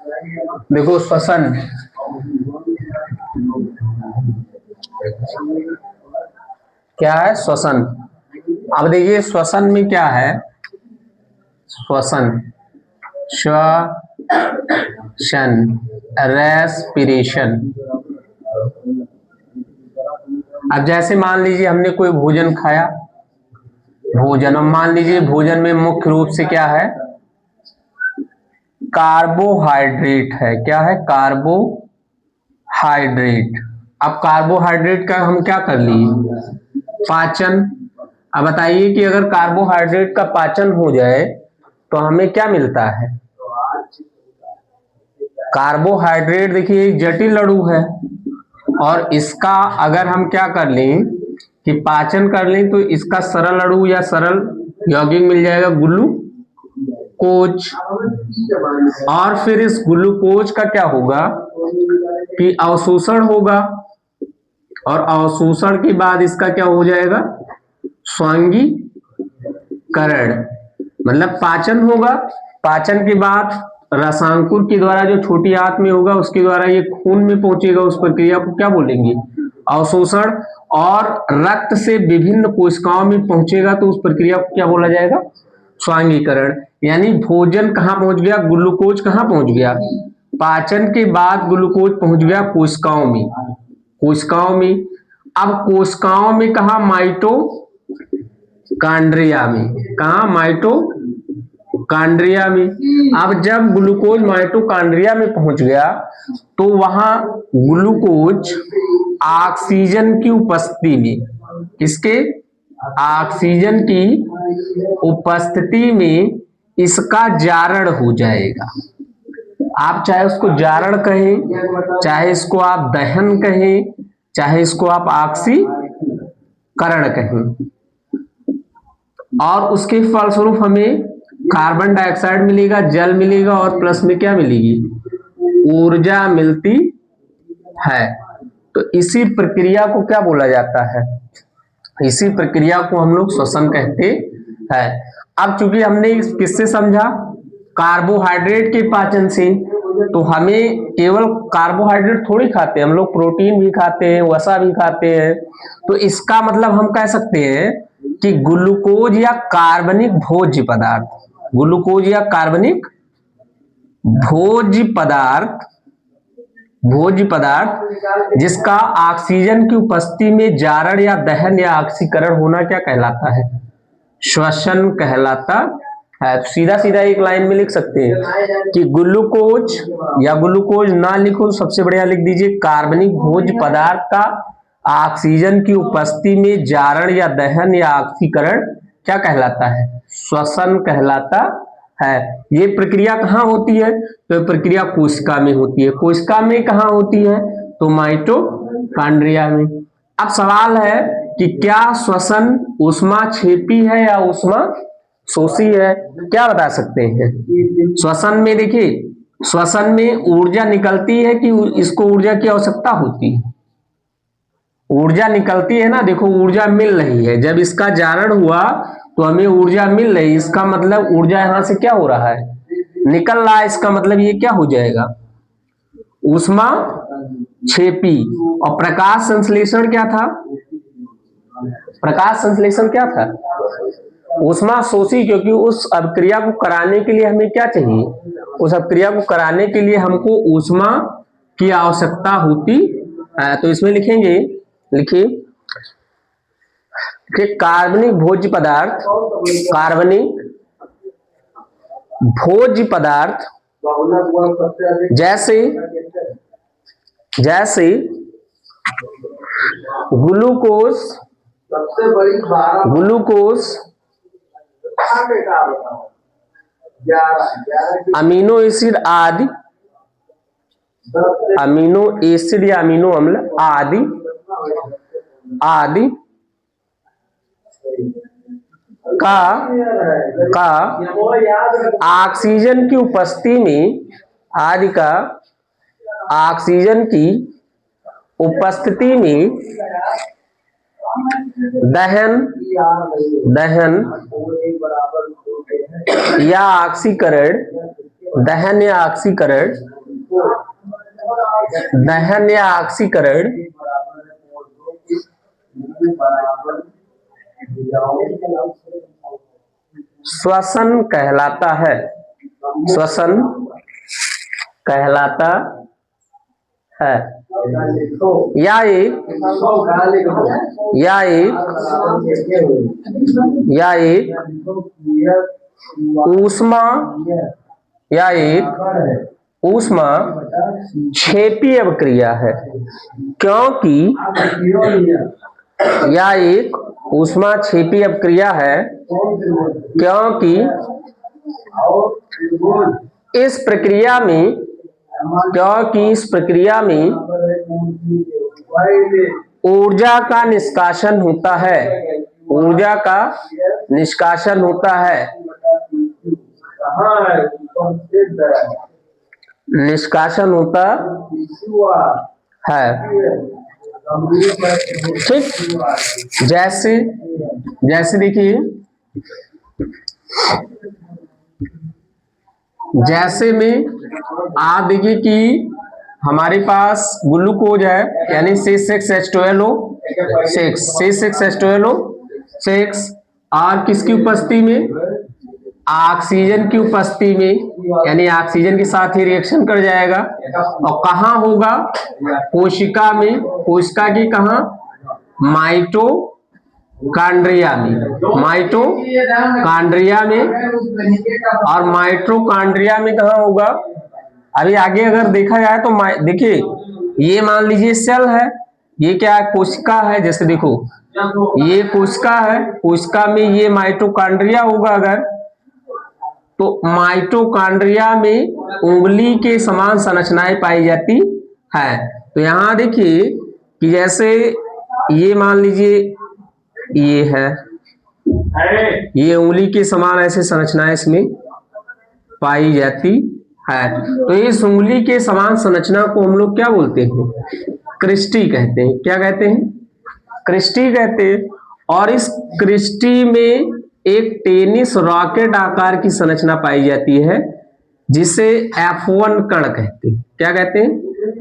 देखो श्वसन, क्या है श्वसन। अब देखिए श्वसन में क्या है, श्वसन, श्वसन, रेस्पिरेशन। अब जैसे मान लीजिए हमने कोई भोजन खाया, भोजन, और मान लीजिए भोजन में मुख्य रूप से क्या है, कार्बोहाइड्रेट है। क्या है, कार्बोहाइड्रेट। अब कार्बोहाइड्रेट का हम क्या कर लिए, पाचन। अब बताइए कि अगर कार्बोहाइड्रेट का पाचन हो जाए तो हमें क्या मिलता है, कार्बोहाइड्रेट। देखिए एक जटिल अणु है, और इसका अगर हम क्या कर लें कि पाचन कर लें तो इसका सरल अणु या सरल यौगिक मिल जाएगा, ग्लूकोज। और फिर इस ग्लूकोज का क्या होगा कि अवशोषण होगा, और अवशोषण के बाद इसका क्या हो जाएगा, स्वांगीकरण, मतलब पाचन होगा। पाचन के बाद रसांकुर के द्वारा जो छोटी आंत में होगा उसके द्वारा ये खून में पहुंचेगा, उस प्रक्रिया को क्या बोलेंगे, अवशोषण। और रक्त से विभिन्न कोशिकाओं में पहुंचेगा तो उस प्रक्रिया को क्या बोला जाएगा, स्वांगीकरण। यानी भोजन कहां पहुंच गया, ग्लूकोज कहां पहुंच गया, पाचन के बाद ग्लूकोज पहुंच गया कोशिकाओं में, कोशिकाओं में। अब कोशिकाओं में कहा, माइटोकांड्रिया में, कहा, माइटोकांड्रिया में। अब जब ग्लूकोज माइटोकांड्रिया में पहुंच गया तो वहां ग्लूकोज ऑक्सीजन की उपस्थिति में, किसके, ऑक्सीजन की उपस्थिति में इसका जारण हो जाएगा। आप चाहे उसको जारण कहें, चाहे इसको आप दहन कहें, चाहे इसको आप ऑक्सीकरण कहें। और उसके फलस्वरूप हमें कार्बन डाइऑक्साइड मिलेगा, जल मिलेगा, और प्लस में क्या मिलेगी, ऊर्जा मिलती है। तो इसी प्रक्रिया को क्या बोला जाता है, इसी प्रक्रिया को हम लोग श्वसन कहते हैं। अब चूंकि हमने किससे समझा, कार्बोहाइड्रेट के पाचन से, तो हमें केवल कार्बोहाइड्रेट थोड़ी खाते हैं, हम लोग प्रोटीन भी खाते हैं, वसा भी खाते हैं। तो इसका मतलब हम कह सकते हैं कि ग्लूकोज या कार्बनिक भोज्य पदार्थ, ग्लूकोज या कार्बनिक भोज्य पदार्थ, भोज्य पदार्थ जिसका ऑक्सीजन की उपस्थिति में जारण या दहन या ऑक्सीकरण होना क्या कहलाता है, श्वसन कहलाता है। तो सीधा सीधा एक लाइन में लिख सकते हैं कि ग्लूकोज, या ग्लूकोज ना लिखो तो सबसे बढ़िया लिख दीजिए, कार्बनिक भोज्य पदार्थ का ऑक्सीजन की उपस्थिति में जारण या दहन या ऑक्सीकरण क्या कहलाता है, श्वसन कहलाता है। ये प्रक्रिया कहाँ होती है, तो प्रक्रिया कोशिका में होती है। कोशिका में कहाँ होती है, तो माइटोकांड्रिया में। अब सवाल है कि क्या श्वसन ऊष्माक्षेपी है या ऊष्मा शोषी है, क्या बता सकते हैं। श्वसन में देखिए, श्वसन में ऊर्जा निकलती है कि इसको ऊर्जा की आवश्यकता होती है, ऊर्जा निकलती है ना। देखो ऊर्जा मिल रही है, जब इसका जारण हुआ तो हमें ऊर्जा मिल रही है, इसका मतलब ऊर्जा यहां से क्या हो रहा है, निकल रहा है। इसका मतलब ये क्या हो जाएगा, ऊष्माक्षेपी। और प्रकाश संश्लेषण क्या था, प्रकाश संश्लेषण क्या था, ऊष्मा शोषी। क्योंकि उस अभिक्रिया को कराने के लिए हमें क्या चाहिए, उस अभिक्रिया को कराने के लिए हमको ऊष्मा की आवश्यकता होती है। तो इसमें लिखेंगे, लिखिए कार्बनिक भोज्य पदार्थ, कार्बनिक भोज्य पदार्थ जैसे, जैसे ग्लूकोज, ग्लूकोज, अमीनो एसिड आदि, अमीनो एसिड या अमीनो अम्ल आदि, आदि का ऑक्सीजन की उपस्थिति में, आदि का ऑक्सीजन की उपस्थिति में दहन, दहन या ऑक्सीकरण, दहन या ऑक्सीकरण दहन या ऑक्सीकरण श्वसन कहलाता है, श्वसन कहलाता है। या एक ऊष्मा ऊष्मा क्षेपी अभिक्रिया है, क्योंकि यह एक ऊष्मा क्षेपी अभिक्रिया है क्योंकि इस प्रक्रिया में ऊर्जा का निष्कासन होता है, ऊर्जा का निष्कासन होता है, निष्कासन होता है। ठीक, जैसे देखिए, जैसे में आप देखिए कि हमारे पास ग्लूकोज है, यानी C6H12O6 और किसकी उपस्थिति में, ऑक्सीजन की उपस्थिति में, यानी ऑक्सीजन के साथ ही रिएक्शन कर जाएगा। और कहाँ होगा, कोशिका में, कोशिका की कहाँ, माइटोकांड्रिया में, माइटोकांड्रिया में। और माइटोकांड्रिया में कहाँ होगा, अभी आगे अगर देखा जाए तो देखिए, ये मान लीजिए सेल है, ये क्या है, कोशिका है। जैसे देखो ये कोशिका है, कोशिका में ये माइटोकांड्रिया होगा अगर, तो माइटोकांड्रिया में उंगली के समान संरचनाएं पाई जाती है। तो यहां देखिए कि जैसे ये मान लीजिए ये है, ये उंगली के समान ऐसे संरचनाएं इसमें पाई जाती है। तो इस उंगली के समान संरचना को हम लोग क्या बोलते हैं, क्रिस्टी कहते हैं। क्या कहते हैं, क्रिस्टी कहते हैं। और इस क्रिस्टी में एक टेनिस रॉकेट आकार की संरचना पाई जाती है, जिसे F1 कण कहते हैं। क्या कहते हैं,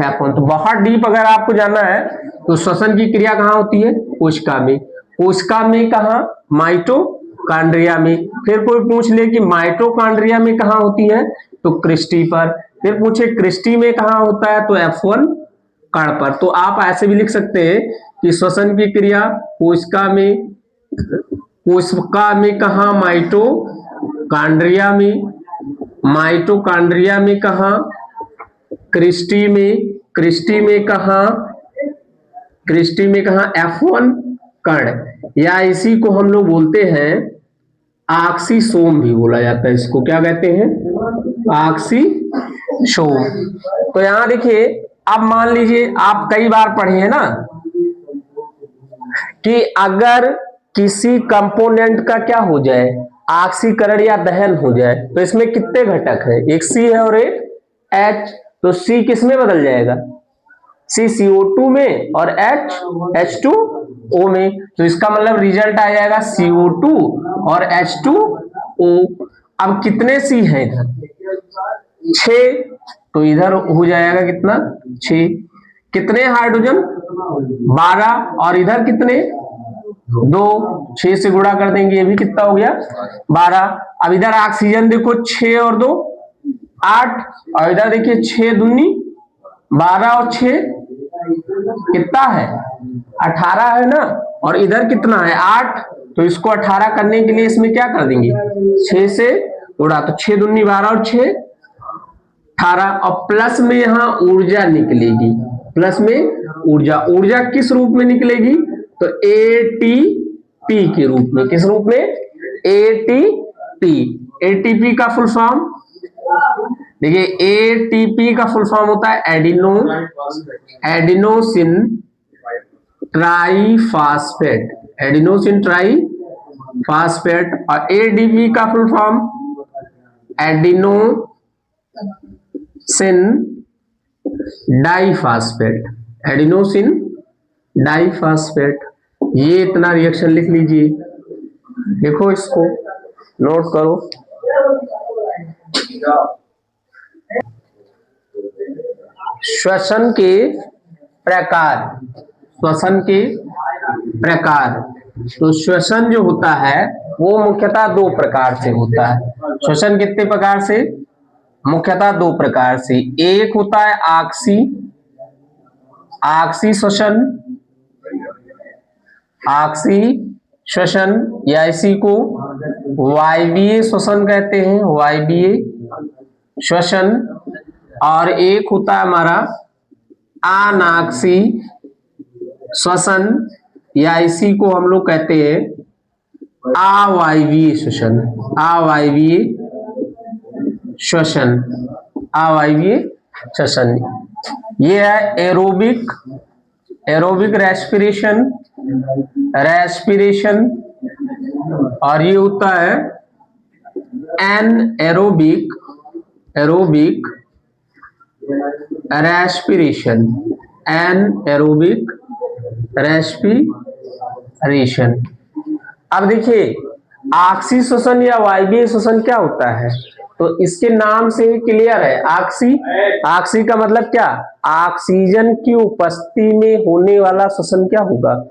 F1। तो बहुत डीप अगर आपको जानना है तो श्वसन की क्रिया कहाँ होती है, कोशिका में, कोशिका में कहाँ, माइटोकांड्रिया में। फिर कोई पूछ ले कि माइटोकांड्रिया में कहाँ होती है, तो क्रिस्टी पर। फिर पूछे क्रिस्टी में कहाँ होता है, तो F1 कण पर। तो आप ऐसे भी लिख सकते हैं कि श्वसन की क्रिया कोशिका में, कोशिका में कहाँ, माइटोकांड्रिया में, माइटोकांड्रिया में कहाँ, क्रिस्टी में, क्रिस्टी में कहाँ, क्रिस्टी में कहाँ, F1 कण। या इसी को हम लोग बोलते हैं ऑक्सीसोम भी बोला जाता है इसको। क्या कहते हैं, ऑक्सीसोम। तो यहां देखिए, अब मान लीजिए आप कई बार पढ़े हैं ना कि अगर किसी कंपोनेंट का क्या हो जाए, ऑक्सीकरण या दहन हो जाए, तो इसमें कितने घटक है, एक C है और एक H। तो C किस में बदल जाएगा, C CO2 में और H H2O में। तो इसका मतलब रिजल्ट आ जाएगा CO2 और H2O। अब कितने C हैं इधर, 6, तो इधर हो जाएगा कितना, 6। कितने हाइड्रोजन, 12, और इधर कितने, 2, 6 से गुणा कर देंगे, ये भी कितना हो गया, 12। अब इधर ऑक्सीजन देखो, 6 और 2 8, और इधर देखिए 6 दूनी 12 और 6 कितना है, 18 है ना। और इधर कितना है, 8। तो इसको 18 करने के लिए इसमें क्या कर देंगे, 6 से गुणा। तो 6 दूनी 12 और 6 18। और प्लस में यहां ऊर्जा निकलेगी, प्लस में ऊर्जा, ऊर्जा किस रूप में निकलेगी, तो ATP के रूप में। किस रूप में, ATP। ATP का फुल फॉर्म देखिए, ATP का फुल फॉर्म होता है एडिनोसिन ट्राईफॉस्फेट, एडिनोसिन ट्राईफॉस्फेट। और ADP का full form adenosine diphosphate, adenosine diphosphate. ये इतना रिएक्शन लिख लीजिए, देखो इसको नोट करो। श्वसन के प्रकार, श्वसन के प्रकार। तो श्वसन जो होता है वो मुख्यतः दो प्रकार से होता है। श्वसन कितने प्रकार से? मुख्यतः दो प्रकार से। एक होता है आक्सी श्वसन, आक्सी श्वसन, या इसी को वायवीय श्वसन कहते हैं, वायवीय श्वसन। और एक होता है हमारा अनाक्सी श्वसन, या इसी को हम लोग कहते हैं अवायवीय श्वसन, अवायवीय श्वसन, अवायवीय श्वसन। ये है एरोबिक रेस्पिरेशन, और ये होता है एनएरोबिक रेस्पिरेशन, एनएरोबिक रेस्पिरेशन। अब देखिए आक्सी श्वसन या वायवीय श्वसन क्या होता है, तो इसके नाम से ही क्लियर है। आक्सी का मतलब क्या? ऑक्सीजन की उपस्थिति में होने वाला श्वसन क्या होगा?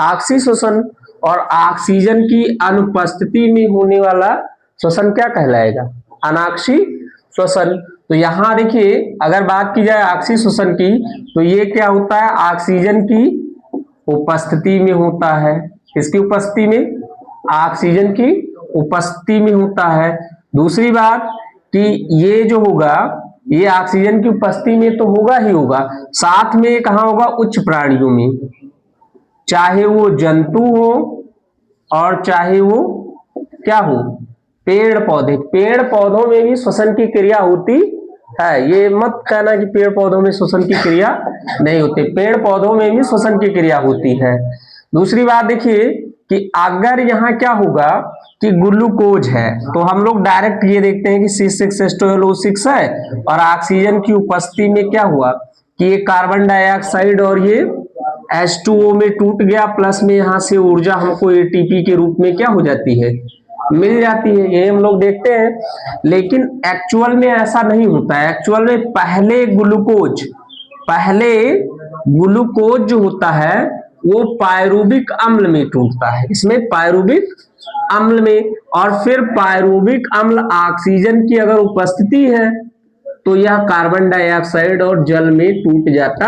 आक्सी श्वसन। और ऑक्सीजन की अनुपस्थिति में होने वाला श्वसन क्या कहलाएगा? अनाक्सी श्वसन। तो यहां देखिए अगर बात की जाए ऑक्सी श्वसन की, तो ये क्या होता है? ऑक्सीजन की उपस्थिति में होता है। किसकी उपस्थिति में? ऑक्सीजन की उपस्थिति में होता है। दूसरी बात कि ये जो होगा ये ऑक्सीजन की उपस्थिति में तो होगा ही होगा, साथ में कहाँ होगा? उच्च प्राणियों में, चाहे वो जंतु हो और चाहे वो क्या हो? पेड़ पौधे। पेड़ पौधों में भी श्वसन की क्रिया होती है, ये मत कहना कि पेड़ पौधों में श्वसन की क्रिया नहीं होती, पेड़ पौधों में भी श्वसन की क्रिया होती है। दूसरी बात देखिए कि अगर यहाँ क्या होगा कि ग्लूकोज है, तो हम लोग डायरेक्ट ये देखते हैं कि C6H12O6 है, और ऑक्सीजन की उपस्थिति में क्या हुआ कि ये कार्बन डाइऑक्साइड और ये H2O में टूट गया, प्लस में यहाँ से ऊर्जा हमको ATP के रूप में क्या हो जाती है? मिल जाती है। ये हम लोग देखते हैं, लेकिन एक्चुअल में ऐसा नहीं होता है। एक्चुअल में पहले ग्लूकोज जो होता है वो पायरुविक अम्ल में टूटता है, इसमें पायरुविक अम्ल में, और फिर पायरुविक अम्ल ऑक्सीजन की अगर उपस्थिति है तो यह कार्बन डाइऑक्साइड और जल में टूट जाता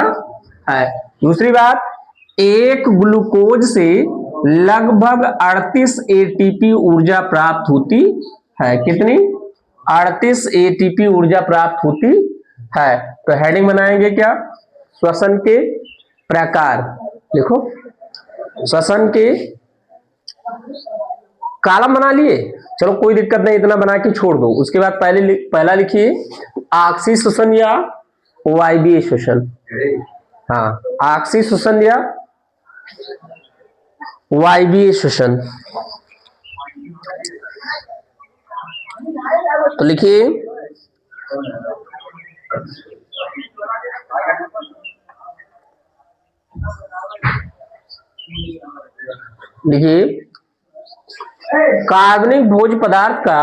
है। दूसरी बात, एक ग्लूकोज से लगभग 38 एटीपी ऊर्जा प्राप्त होती है। कितनी? 38 एटीपी ऊर्जा प्राप्त होती है। तो हेडिंग बनाएंगे क्या? श्वसन के प्रकार। देखो श्वसन के कॉलम बना लिए, चलो कोई दिक्कत नहीं, इतना बना के छोड़ दो। उसके बाद पहला लिखिए ऑक्सी श्वसन या वायवीय श्वसन। हाँ, ऑक्सी श्वसन या वायवीय श्वसन। तो लिखिए कार्बनिक भोज्य पदार्थ का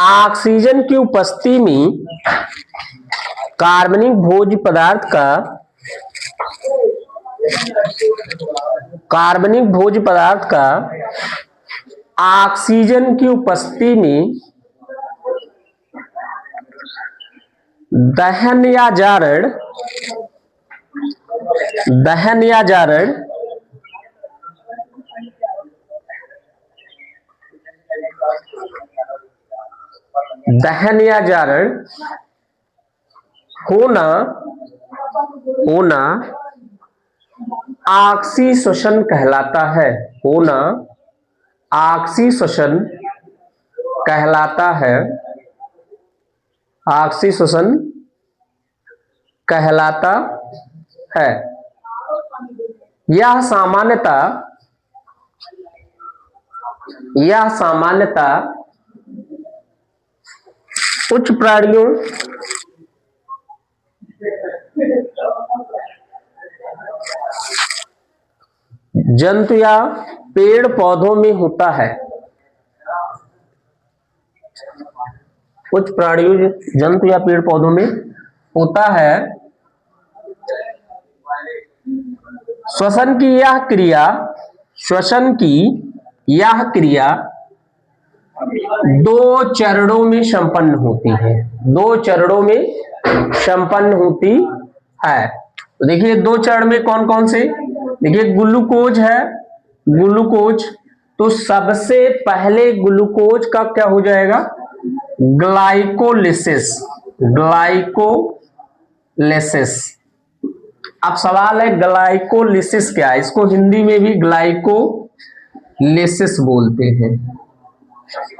ऑक्सीजन की उपस्थिति में, कार्बनिक भोज्य पदार्थ का ऑक्सीजन की उपस्थिति में दहन या जारण होना ऑक्सी श्वसन कहलाता है। ऑक्सी श्वसन कहलाता है। यह सामान्यतः उच्च प्राणियों जंतु या पेड़ पौधों में होता है। उच्च प्राणियों जंतु या पेड़ पौधों में होता है श्वसन की यह क्रिया, श्वसन की यह क्रिया दो चरणों में संपन्न होती है, दो चरणों में संपन्न होती है। तो देखिए दो चरण में कौन कौन से, देखिए ग्लूकोज है, ग्लूकोज, तो सबसे पहले ग्लूकोज का क्या हो जाएगा, ग्लाइकोलिसिस, ग्लाइकोलिसिस। अब सवाल है ग्लाइकोलिसिस क्या है, इसको हिंदी में भी ग्लाइकोलिसिस बोलते हैं,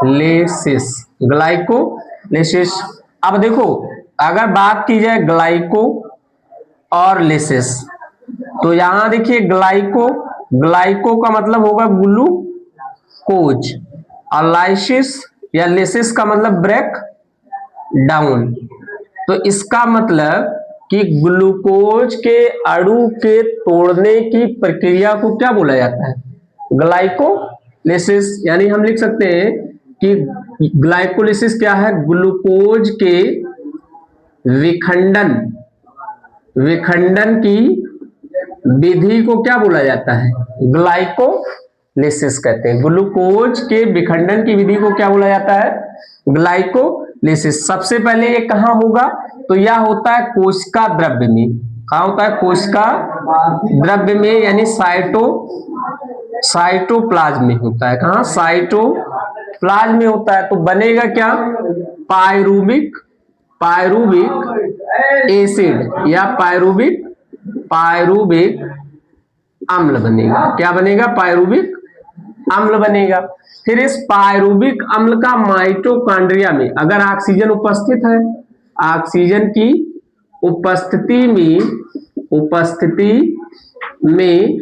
लेसिस, ग्लाइकोलिसिस। अब देखो अगर बात की जाए ग्लाइको और लिसिस, तो यहां देखिए ग्लाइको, ग्लाइको का मतलब होगा ग्लूकोज, और लाइसिस या लिसिस का मतलब ब्रेक डाउन। तो इसका मतलब कि ग्लूकोज के अणु के तोड़ने की प्रक्रिया को क्या बोला जाता है, ग्लाइकोलिसिस। यानी हम लिख सकते हैं कि ग्लाइकोलिसिस क्या है, ग्लूकोज के विखंडन, विखंडन की विधि को क्या बोला जाता है, ग्लाइकोलिसिस कहते हैं। ग्लूकोज के विखंडन की विधि को क्या बोला जाता है, ग्लाइकोलिसिस। सबसे पहले ये कहां होगा, तो यह होता है कोशिका द्रव्य में, कहां होता है, कोशिका द्रव्य में, यानी साइटोप्लाज्म में होता है, कहां, साइटोप्लाज्म में होता है। तो बनेगा क्या, पायरूविक, पायरूविक एसिड या पायरूविक अम्ल बनेगा, क्या बनेगा, पायरूविक अम्ल बनेगा। फिर इस पायरूविक अम्ल का माइटोकॉन्ड्रिया में अगर ऑक्सीजन उपस्थित है, ऑक्सीजन की उपस्थिति में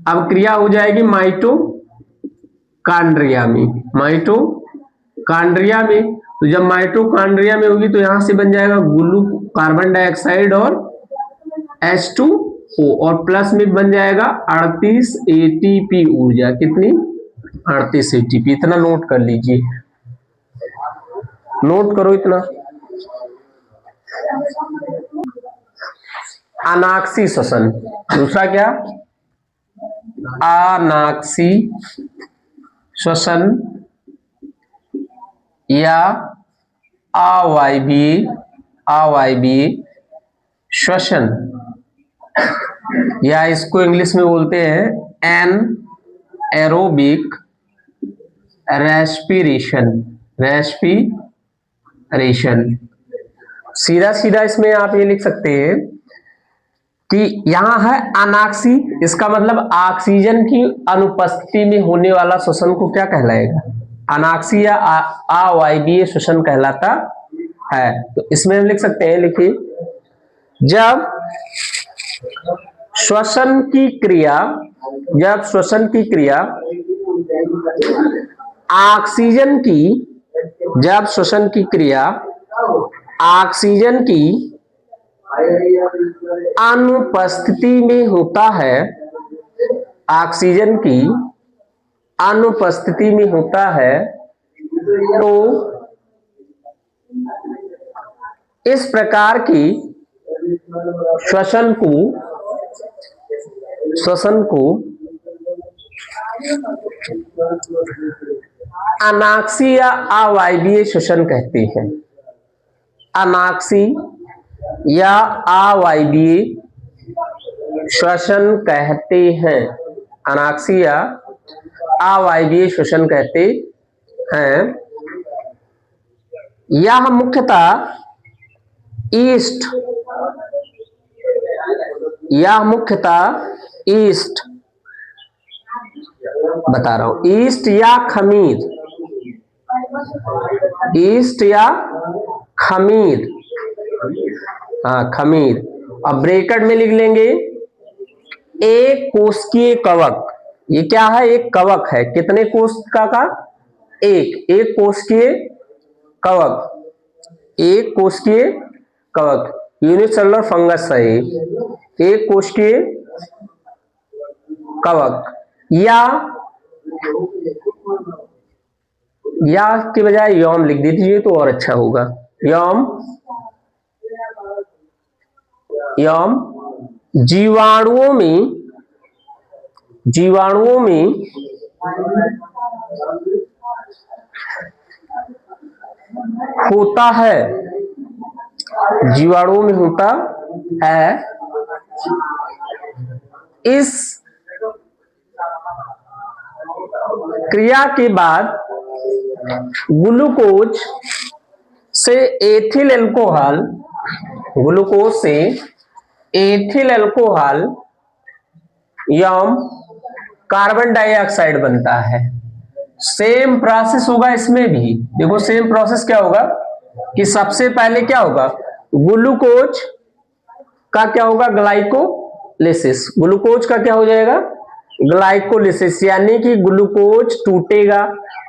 अब क्रिया हो जाएगी माइटोकॉन्ड्रिया में, माइटोकॉन्ड्रिया में। तो जब माइटोकॉन्ड्रिया में होगी तो यहां से बन जाएगा कार्बन डाइऑक्साइड और H2O, और प्लस में बन जाएगा 38 ATP ऊर्जा, कितनी, 38 ATP। इतना नोट कर लीजिए, नोट करो इतना। अनाक्सी श्वसन, दूसरा क्या, अनाक्सी श्वसन या अवायवीय श्वसन, या इसको इंग्लिश में बोलते हैं एनएरोबिक रेस्पिरेशन। सीधा सीधा इसमें आप ये लिख सकते हैं कि यहां है अनाक्सी, इसका मतलब ऑक्सीजन की अनुपस्थिति में होने वाला श्वसन को क्या कहलाएगा, अनाक्सी या अवायवीय श्वसन कहलाता है। तो इसमें हम लिख सकते हैं, लिखिए, जब श्वसन की क्रिया ऑक्सीजन की अनुपस्थिति में होता है, ऑक्सीजन की अनुपस्थिति में होता है, तो इस प्रकार की श्वसन को अनाक्सी या अवायवीय श्वसन कहते हैं, अनाक्सी या अवायवीय श्वसन कहते हैं, अनाक्सी या अवायवीय श्वसन कहते हैं। यह मुख्यतः ईस्ट बता रहा हूं, ईस्ट या खमीर, हाँ खमीर। अब ब्रैकेट में लिख लेंगे एक कोशिकीय कवक, ये क्या है, एक कवक है, कितने कोशिका का, एक कोशिकीय कवक, यूनिसेलुलर फंगस है, एक कोशिकीय कवक, या के बजाय यौम लिख दीजिए तो और अच्छा होगा, यौम एवं जीवाणुओं में होता है, जीवाणुओं में होता है। इस क्रिया के बाद ग्लूकोज से एथिल अल्कोहल, ग्लूकोज से एथिल अल्कोहल एवं कार्बन डाइऑक्साइड बनता है। सेम प्रोसेस होगा इसमें भी। देखो सेम प्रोसेस क्या होगा कि सबसे पहले क्या होगा, ग्लूकोज का क्या होगा, ग्लाइकोलिसिस। ग्लूकोज का क्या हो जाएगा, ग्लाइकोलिसिस, यानी कि ग्लूकोज टूटेगा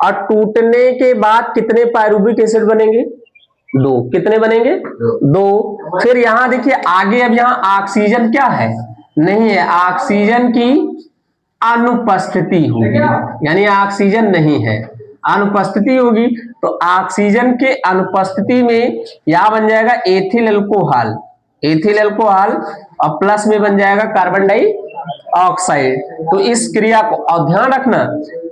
और टूटने के बाद कितने पायरुविक एसिड बनेंगे, 2। कितने बनेंगे, 2। फिर यहां देखिए आगे, अब यहां ऑक्सीजन क्या है, नहीं है, ऑक्सीजन की अनुपस्थिति होगी, यानी ऑक्सीजन नहीं है, अनुपस्थिति होगी। तो ऑक्सीजन के अनुपस्थिति में यहां बन जाएगा एथिल अल्कोहल, एथिल अल्कोहल, और प्लस में बन जाएगा कार्बन डाइऑक्साइड। तो इस क्रिया को, और ध्यान रखना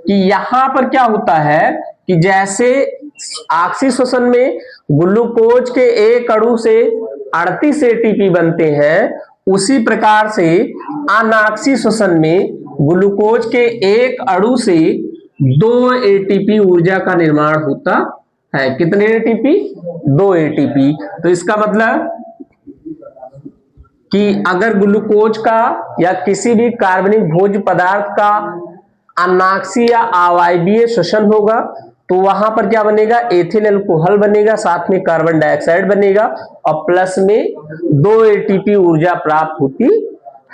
कि यहां पर क्या होता है कि जैसे ऑक्सीश्वसन में ग्लूकोज के एक अणु से 38 एटीपी बनते हैं, उसी प्रकार से अनऑक्सीश्वसन में ग्लूकोज के एक अणु से 2 एटीपी ऊर्जा का निर्माण होता है। कितने एटीपी, 2 एटीपी। तो इसका मतलब कि अगर ग्लूकोज का या किसी भी कार्बनिक भोज्य पदार्थ का अनाक्सी या अवायवीय श्वसन होगा तो वहां पर क्या बनेगा, एथिल अल्कोहल बनेगा, साथ में कार्बन डाइऑक्साइड बनेगा और प्लस में 2 एटीपी ऊर्जा प्राप्त होती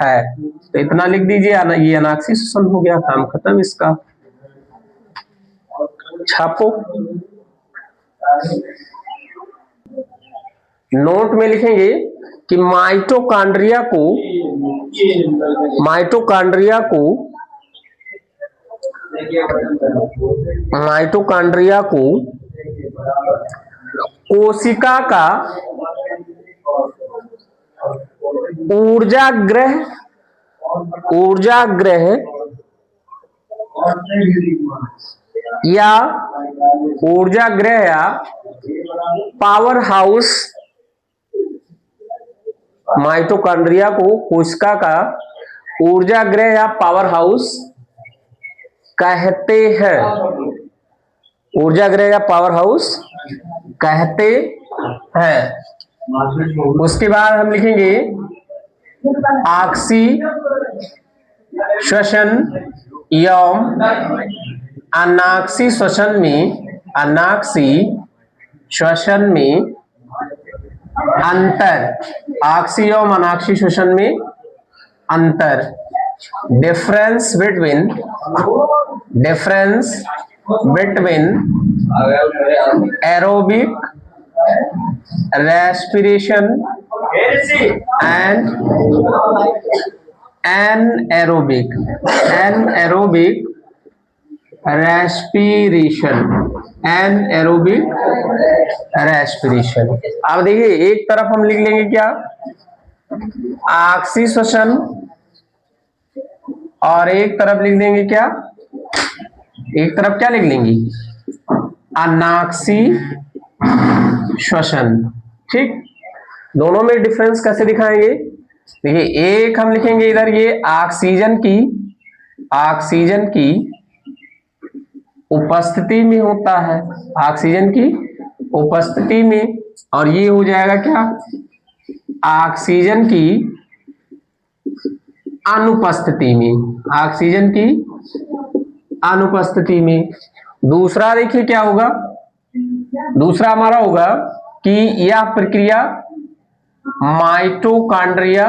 है। तो इतना लिख दीजिए, ये अनाक्सी श्वसन हो गया, काम खत्म इसका। छापो। नोट में लिखेंगे कि माइटोकॉन्ड्रिया को कोशिका का ऊर्जाग्रह या पावर हाउस, माइटोकॉन्ड्रिया को कोशिका का ऊर्जाग्रह या पावर हाउस कहते हैं, ऊर्जाग्रह या पावर हाउस कहते हैं। उसके बाद हम लिखेंगे ऑक्सी श्वसन एवं अनाक्सी श्वसन में अंतर, ऑक्सी एवं अनाक्सी श्वसन में अंतर, difference between aerobic respiration and anaerobic respiration. अब देखिए एक तरफ हम लिख लेंगे क्या, ऑक्सी श्वसन, और एक तरफ लिख देंगे क्या, एक तरफ क्या लिख लेंगे, अनाक्सी श्वसन। ठीक, दोनों में डिफरेंस कैसे दिखाएंगे, देखिए एक हम लिखेंगे इधर ये ऑक्सीजन की उपस्थिति में होता है, ऑक्सीजन की उपस्थिति में, और ये हो जाएगा क्या, ऑक्सीजन की अनुपस्थिति में, ऑक्सीजन की अनुपस्थिति में। दूसरा देखिए क्या होगा, दूसरा हमारा होगा कि यह प्रक्रिया माइटोकॉन्ड्रिया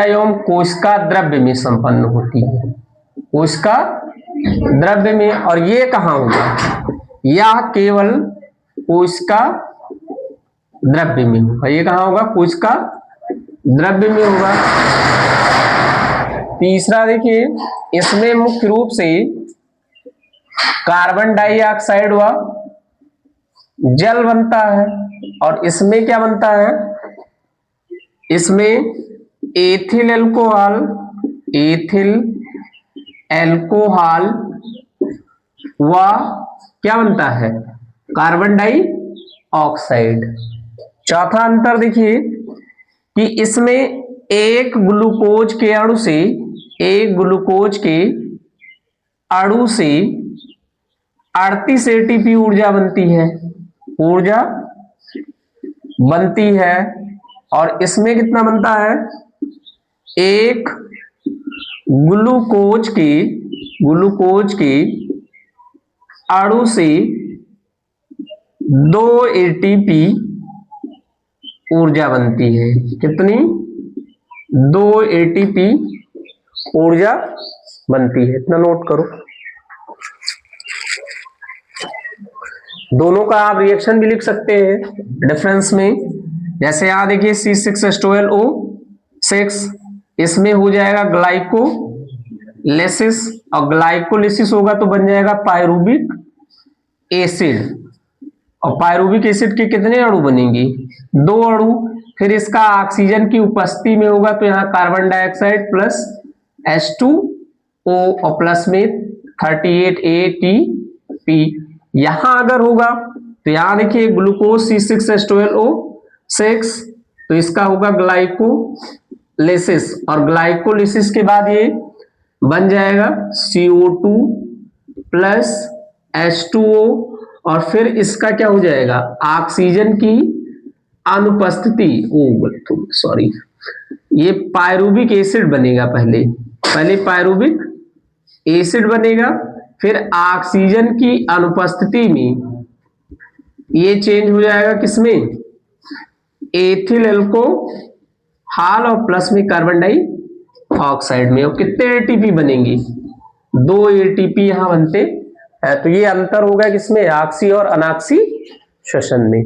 एवं कोशिका द्रव्य में संपन्न होती है, कोशिका द्रव्य में। और ये कहाँ होगा, यह केवल कोशिका द्रव्य में होगा, ये कहाँ होगा, कोशिका द्रव्य में होगा। तीसरा देखिए, इसमें मुख्य रूप से कार्बन डाइऑक्साइड व जल बनता है, और इसमें क्या बनता है, इसमें एथिल एल्कोहल व क्या बनता है, कार्बन डाइऑक्साइड। चौथा अंतर देखिए कि इसमें एक ग्लूकोज के अणु से 38 एटीपी ऊर्जा बनती है और इसमें कितना बनता है, एक ग्लूकोज के अणु से 2 एटीपी ऊर्जा बनती है। कितनी, 2 एटीपी ऊर्जा बनती है। इतना नोट करो। दोनों का आप रिएक्शन भी लिख सकते हैं डिफरेंस में। जैसे यहां देखिए C6H12O6, इसमें हो जाएगा ग्लाइकोलिसिस, और ग्लाइकोलिसिस होगा तो बन जाएगा पायरुविक एसिड, और पायरुविक एसिड के कितने अणु बनेंगे, 2 अणु। फिर इसका ऑक्सीजन की उपस्थिति में होगा तो यहाँ कार्बन डाइऑक्साइड प्लस H2O और प्लस में 38 ATP। यहां अगर होगा तो यहां देखिए ग्लूकोज C6H12O6, तो इसका होगा ग्लाइकोलिसिस, और ग्लाइकोलिसिस के बाद ये बन जाएगा CO2 प्लस H2O, और फिर इसका क्या हो जाएगा, ऑक्सीजन की अनुपस्थिति, सॉरी, ये पायरुविक एसिड बनेगा। पहले पायरुविक एसिड बनेगा, फिर ऑक्सीजन की अनुपस्थिति में ये चेंज हो जाएगा किसमें, एथिल एल्कोहल और प्लस में कार्बन डाइऑक्साइड में। और कितने एटीपी बनेंगे, 2 एटीपी यहां बनते हैं। तो ये अंतर होगा किसमें, ऑक्सी और अनाक्सी श्वसन में।